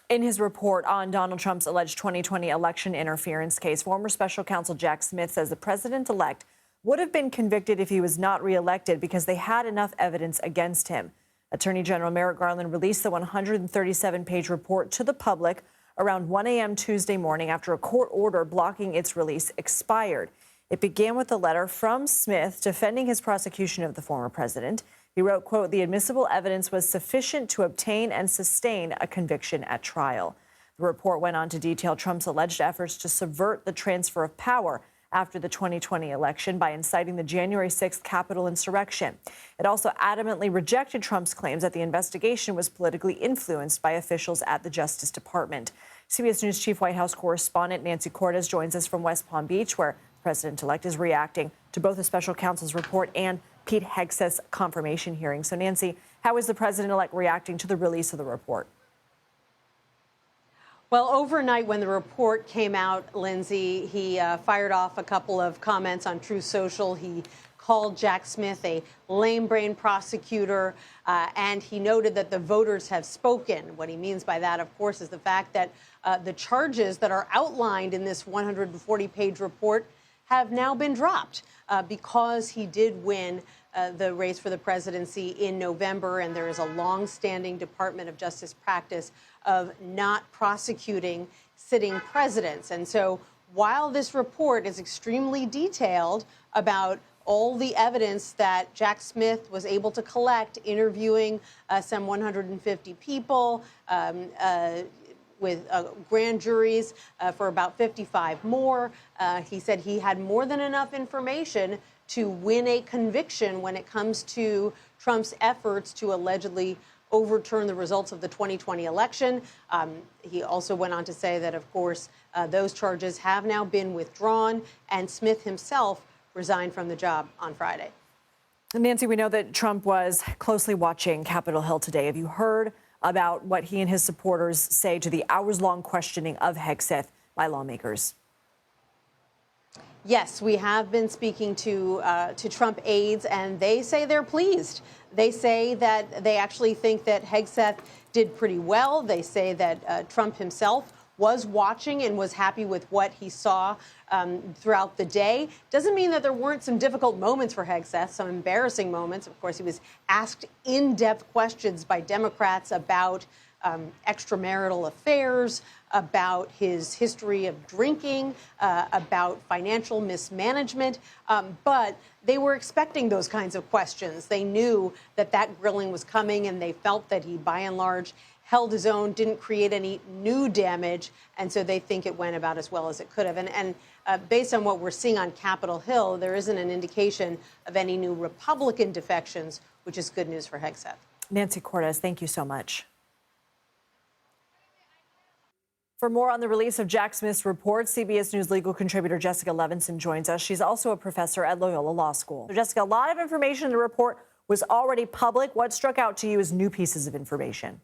In his report on Donald Trump's alleged 2020 election interference case, former special counsel Jack Smith says the president-elect would have been convicted if he was not reelected because they had enough evidence against him. Attorney General Merrick Garland released the 137-page report to the public around 1 a.m. Tuesday morning after a court order blocking its release expired. It began with a letter from Smith defending his prosecution of the former president. He wrote, quote, "The admissible evidence was sufficient to obtain and sustain a conviction at trial." The report went on to detail Trump's alleged efforts to subvert the transfer of power after the 2020 election by inciting the January 6th Capitol insurrection. It also adamantly rejected Trump's claims that the investigation was politically influenced by officials at the Justice Department. CBS News Chief White House correspondent Nancy Cortez joins us from West Palm Beach, where the president-elect is reacting to both the special counsel's report and Pete Hegseth's confirmation hearing. So, Nancy, how is the president-elect reacting to the release of the report? Well, overnight when the report came out, Lindsay, he fired off a couple of comments on Truth Social. He called Jack Smith a lame-brain prosecutor, and he noted that the voters have spoken. What he means by that, of course, is the fact that the charges that are outlined in this 140-page report have now been dropped because he did win the race for the presidency in November, and there is a long-standing Department of Justice practice of not prosecuting sitting presidents. And so while this report is extremely detailed about all the evidence that Jack Smith was able to collect, interviewing some 150 people, with grand juries for about 55 more. He said he had more than enough information to win a conviction when it comes to Trump's efforts to allegedly overturn the results of the 2020 election. He also went on to say that, of course, those charges have now been withdrawn, and Smith himself resigned from the job on Friday. Nancy, we know that Trump was closely watching Capitol Hill today. Have you heard about what he and his supporters say to the hours-long questioning of Hegseth by lawmakers? Yes, we have been speaking to Trump aides, and they say they're pleased. They say that they actually think that Hegseth did pretty well. They say that Trump himself was watching and was happy with what he saw throughout the day. Doesn't mean that there weren't some difficult moments for Hegseth, some embarrassing moments. Of course, he was asked in-depth questions by Democrats about extramarital affairs, about his history of drinking, about financial mismanagement. But they were expecting those kinds of questions. They knew that that grilling was coming, and they felt that he, by and large, held his own, didn't create any new damage, and so they think it went about as well as it could have. And based on what we're seeing on Capitol Hill, there isn't an indication of any new Republican defections, which is good news for Hegseth. Nancy Cortez, thank you so much. For more on the release of Jack Smith's report, CBS News legal contributor Jessica Levinson joins us. She's also a professor at Loyola Law School. So, Jessica, a lot of information in the report was already public. What struck out to you as new pieces of information?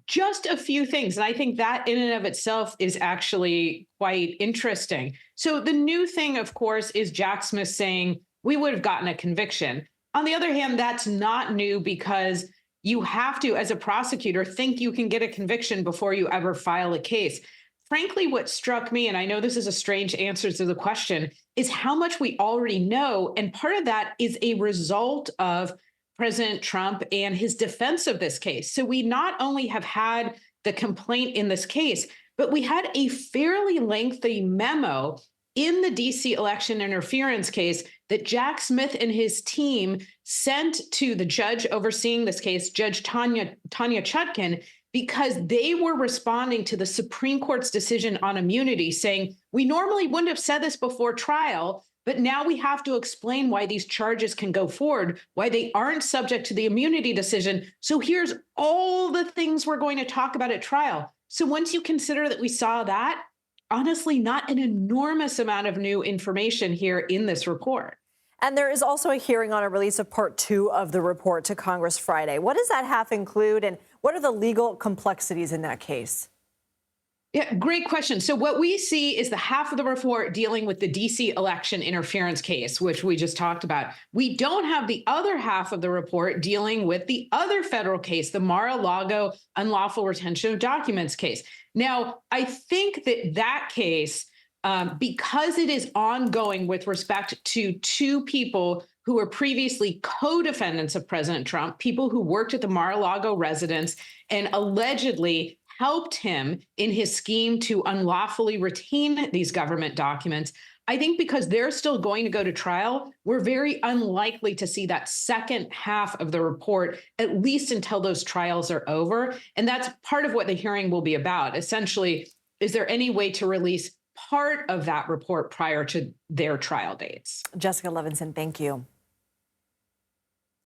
Just a few things. And I think that in and of itself is actually quite interesting. So the new thing, of course, is Jack Smith saying we would have gotten a conviction. On the other hand, that's not new because you have to, as a prosecutor, think you can get a conviction before you ever file a case. Frankly, what struck me, and I know this is a strange answer to the question, is how much we already know. And part of that is a result of President Trump and his defense of this case. So we not only have had the complaint in this case, but we had a fairly lengthy memo in the DC election interference case that Jack Smith and his team sent to the judge overseeing this case, Judge Tanya Chutkan, because they were responding to the Supreme Court's decision on immunity, saying, we normally wouldn't have said this before trial, but now we have to explain why these charges can go forward, why they aren't subject to the immunity decision. So here's all the things we're going to talk about at trial. So once you consider that we saw that, honestly, not an enormous amount of new information here in this report. And there is also a hearing on a release of Part 2 of the report to Congress Friday. What does that half include, and what are the legal complexities in that case? Yeah, great question. So what we see is the half of the report dealing with the DC election interference case, which we just talked about. We don't have the other half of the report dealing with the other federal case, the Mar-a-Lago unlawful retention of documents case. Now, I think that case, because it is ongoing with respect to two people who were previously co-defendants of President Trump, people who worked at the Mar-a-Lago residence and allegedly helped him in his scheme to unlawfully retain these government documents. I think because they're still going to go to trial, we're very unlikely to see that second half of the report, at least until those trials are over. And that's part of what the hearing will be about. Essentially, is there any way to release part of that report prior to their trial dates? Jessica Levinson, thank you.